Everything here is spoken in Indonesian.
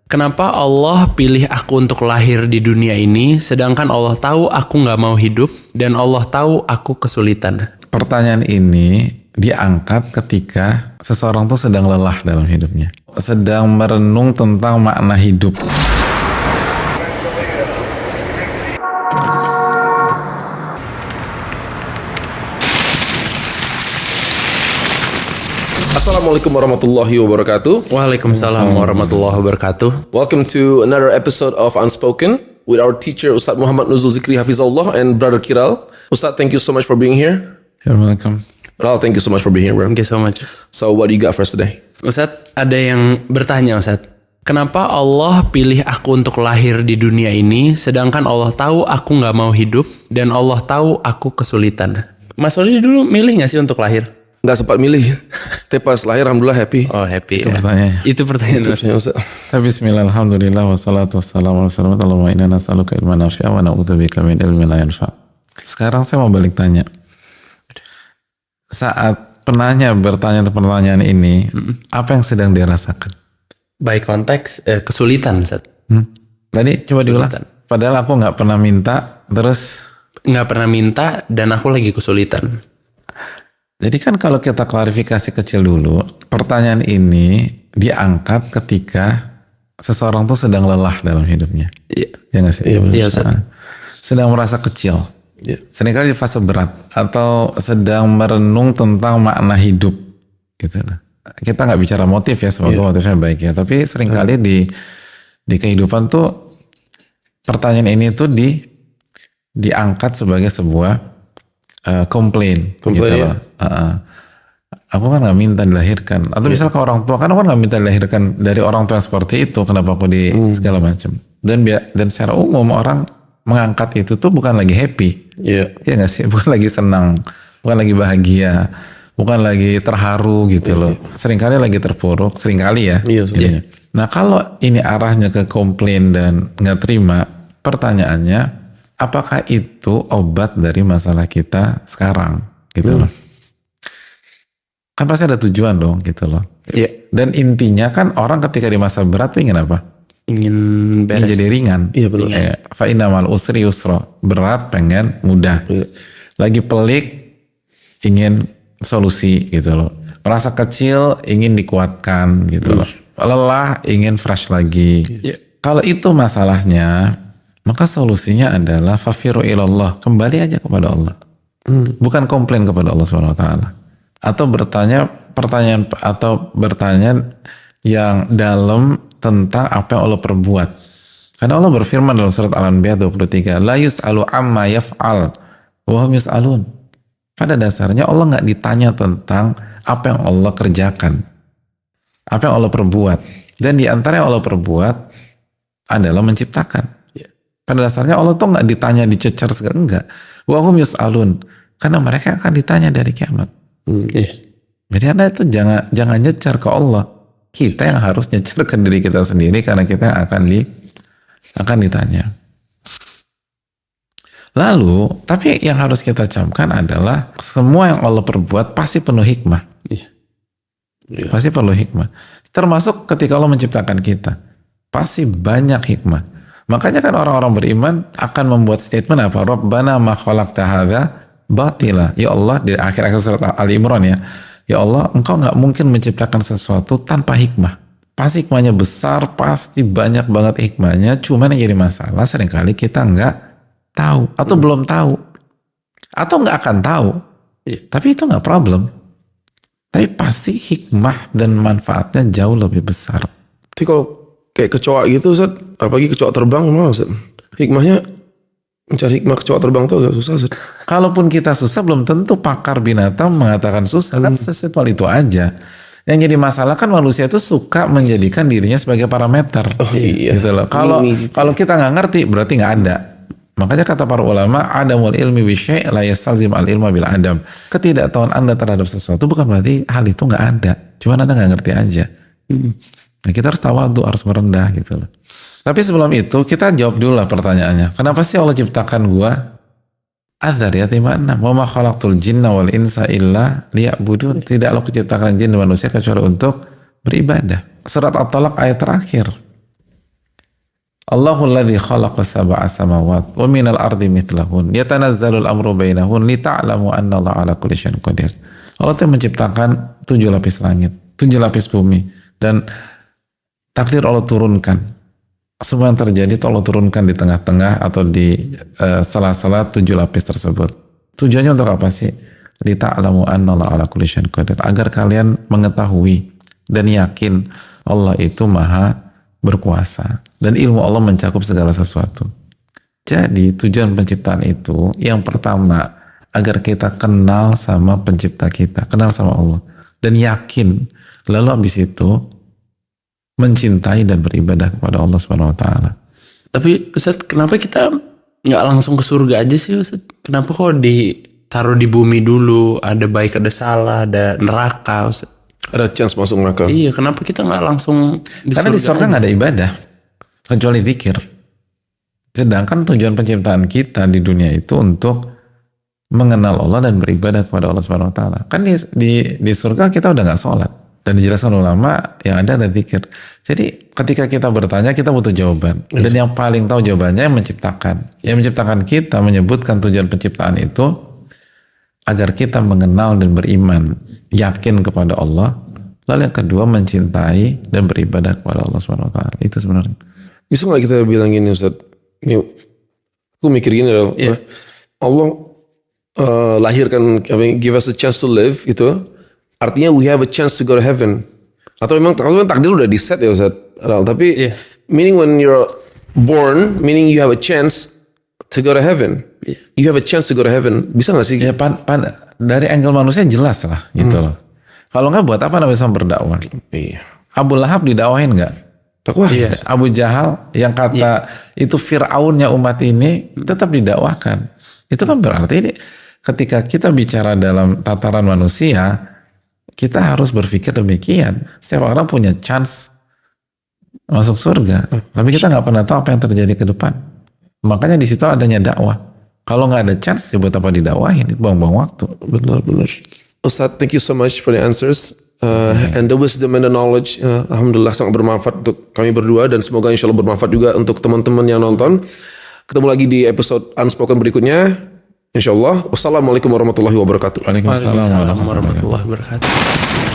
Kenapa Allah pilih aku untuk lahir di dunia ini, sedangkan Allah tahu aku nggak mau hidup dan Allah tahu aku kesulitan? Pertanyaan ini diangkat ketika seseorang tuh sedang lelah dalam hidupnya, sedang merenung tentang makna hidup. Assalamualaikum warahmatullahi wabarakatuh. Waalaikumsalam warahmatullahi wabarakatuh. Welcome to another episode of Unspoken with our teacher Ustadz Muhammad Nuzul Zikri Hafizullah and Brother Kiral. Ustadz, thank you so much for being here. You're welcome. Brother, thank you so much for being here, bro. Thank you so much. So what do you got for us today? Ustadz, ada yang bertanya, Ustadz. Kenapa Allah pilih aku untuk lahir di dunia ini, sedangkan Allah tahu aku nggak mau hidup dan Allah tahu aku kesulitan? Mas Wali dulu milih nggak sih untuk lahir? Nggak sempat milih. Tapi pas lahir, alhamdulillah happy. Oh, happy. Itu ya. pertanyaannya. Itu pertanyaan. Ustadz. Bismillah, alhamdulillah, wassalatu wassalamu ala rasulillah, Allahumma inna nas'aluka ilman nafi'a wa na'udzubika min ilmin la yanfa'. Sekarang saya mau balik tanya. Saat penanya bertanya pertanyaan ini, apa yang sedang dia rasakan? By konteks kesulitan, Ustadz. Tadi coba diulang. Kesulitan. Padahal aku nggak pernah minta, terus Nggak pernah minta dan aku lagi kesulitan. jadi kan kalau kita klarifikasi kecil dulu, pertanyaan ini diangkat ketika seseorang tuh sedang lelah dalam hidupnya. Iya. Ya nggak sih? Iya, Ustaz. Sedang merasa kecil. Iya. Seringkali di fase berat atau sedang merenung tentang makna hidup. Gitu. Kita nggak bicara motif ya, semoga motifnya baik ya. Tapi seringkali di kehidupan tuh pertanyaan ini tuh diangkat sebagai sebuah komplain gitu ya? loh. Aku kan nggak minta dilahirkan, atau misalnya ke orang tua, kan aku kan nggak minta dilahirkan dari orang tua yang seperti itu, kenapa aku di segala macam. Dan secara umum orang mengangkat itu tuh bukan lagi happy, Iya. ya nggak sih, bukan lagi senang, bukan lagi bahagia, bukan lagi terharu gitu loh. Seringkali lagi terpuruk, seringkali ya. Iya, Jadinya. Nah kalau ini arahnya ke komplain dan nggak terima, pertanyaannya, apakah itu obat dari masalah kita sekarang gitu loh? Kan pasti ada tujuan dong gitu loh. Iya. Dan intinya kan orang ketika di masa berat tuh ingin apa? Ingin Ingin beres. jadi ringan. Iya, benar. Fa inna ma'al usri yusra. Berat pengen mudah. Iya. Lagi pelik ingin solusi gitu loh. Merasa kecil ingin dikuatkan gitu loh. Lelah ingin fresh lagi. Iya. Kalau itu masalahnya, maka solusinya adalah fafiru ilallah, kembali aja kepada Allah. Bukan komplain kepada Allah SWT. Atau bertanya yang dalam tentang apa yang Allah perbuat. Karena Allah berfirman dalam surat Al-Anbiya 23, la yus'alu amma yaf'al wa hum yus'alun. Pada dasarnya Allah nggak ditanya tentang apa yang Allah kerjakan, apa yang Allah perbuat. Dan di antara yang Allah perbuat adalah menciptakan. Pada dasarnya Allah tuh nggak ditanya, dicecer segala, enggak. Wa hum yus'alun, karena mereka akan ditanya dari kiamat. Iya. Jadi Anda itu jangan nyecer ke Allah. Kita yang harus nyecer ke diri kita sendiri, karena kita akan ditanya. Lalu, tapi yang harus kita camkan adalah semua yang Allah perbuat pasti penuh hikmah. Iya. Pasti perlu hikmah. Termasuk ketika Allah menciptakan kita, pasti banyak hikmah. Makanya kan orang-orang beriman akan membuat statement apa? Rabbana ma khalaqta hadza batila. Ya Allah, di akhir-akhir surat Ali Imran ya. Ya Allah, engkau nggak mungkin menciptakan sesuatu tanpa hikmah. Pasti hikmahnya besar, pasti banyak banget hikmahnya. Cuman yang jadi masalah seringkali kita nggak tahu atau belum tahu atau nggak akan tahu. Tapi itu nggak problem. Tapi pasti hikmah dan manfaatnya jauh lebih besar. Tapi kalau kayak kecoa gitu, Ustaz, apalagi kecoa terbang, gimana, Ustaz? Hikmahnya, mencari hikmah kecoa terbang tuh agak susah, Ustaz. Kalaupun kita susah, belum tentu pakar binatang mengatakan susah. Kan sesimpel itu aja. Yang jadi masalah kan manusia itu suka menjadikan dirinya sebagai parameter. Oh, iya. Gitu loh. Kalau kita nggak ngerti, berarti nggak ada. Makanya kata para ulama, adamul ilmi bisyai' la yastalzim al ilma bil adam. Ketidaktahuan Anda terhadap sesuatu bukan berarti hal itu nggak ada. Cuman Anda nggak ngerti aja. Nah, kita harus tawadhu, harus merendah gitu loh. Tapi sebelum itu kita jawab dulu lah pertanyaannya. Kenapa sih Allah ciptakan gua? Adzariyat 56. Wa ma khalaqtul jinna wal insa illa liya'budun. Tidaklah aku ciptakan jin dan manusia kecuali untuk beribadah. Surat At-Talaq ayat terakhir. Allahul ladzi khalaqa sab'a samawat wa minal ardi mithlahun yatanazzalul amru bainahun lita'lamu anna Allah ala kulli syai'in qadir. Allah telah menciptakan 7 lapis langit, 7 lapis bumi, dan takdir Allah turunkan. Semua yang terjadi itu Allah turunkan di tengah-tengah atau di sela-sela 7 lapis tersebut. Tujuannya untuk apa sih? Lita'lamu anna Allah ala kulli syai'in qadir. Agar kalian mengetahui dan yakin Allah itu maha berkuasa dan ilmu Allah mencakup segala sesuatu. Jadi tujuan penciptaan itu yang pertama agar kita kenal sama pencipta kita, kenal sama Allah dan yakin, lalu habis itu mencintai dan beribadah kepada Allah Subhanahu wa taala. Tapi Ustaz, kenapa kita nggak langsung ke surga aja sih Ustaz? Kenapa kok ditaruh di bumi dulu, ada baik ada salah, ada neraka Ustaz? Ada chance masuk neraka. Iya, kenapa kita nggak langsung di Karena di surga aja? nggak ada ibadah kecuali zikir. Sedangkan tujuan penciptaan kita di dunia itu untuk mengenal Allah dan beribadah kepada Allah Subhanahu wa taala. Kan di surga kita udah nggak sholat dan dijelaskan ulama yang ada zikir. Jadi ketika kita bertanya kita butuh jawaban. Dan yang paling tahu jawabannya yang menciptakan. Yang menciptakan kita menyebutkan tujuan penciptaan itu agar kita mengenal dan beriman, yakin kepada Allah. Lalu yang kedua mencintai dan beribadah kepada Allah Subhanahu wa taala. Itu sebenarnya. Bisa nggak kita bilang gini Ustaz? Ini, aku mikir gini Allah lahirkan, give us a chance to live gitu. Artinya we have a chance to go to heaven. Atau memang takdir udah di set ya Ustaz? Tapi meaning when you're born, meaning you have a chance to go to heaven. You have a chance to go to heaven. Bisa nggak sih? Ya dari angle manusia jelas lah gitu loh. Kalau nggak buat apa Nabi SAW berdakwah? Iya. Abu Lahab didakwahin nggak? Dakwah. Iya. Abu Jahal yang kata itu Fir'aunnya umat ini tetap didakwahkan. Itu kan berarti ini ketika kita bicara dalam tataran manusia, kita harus berpikir demikian. Setiap orang punya chance masuk surga, tapi kita nggak pernah tahu apa yang terjadi ke depan. Makanya di situ adanya dakwah. Kalau nggak ada chance, ya buat apa didakwahin? Itu buang-buang waktu. Benar. Ustaz, thank you so much for the answers and the wisdom and the knowledge. Alhamdulillah sangat bermanfaat untuk kami berdua dan semoga insya Allah bermanfaat juga untuk teman-teman yang nonton. Ketemu lagi di episode Unspoken berikutnya. Insya Allah. Wassalamualaikum warahmatullahi wabarakatuh. Waalaikumsalam Warahmatullahi wabarakatuh.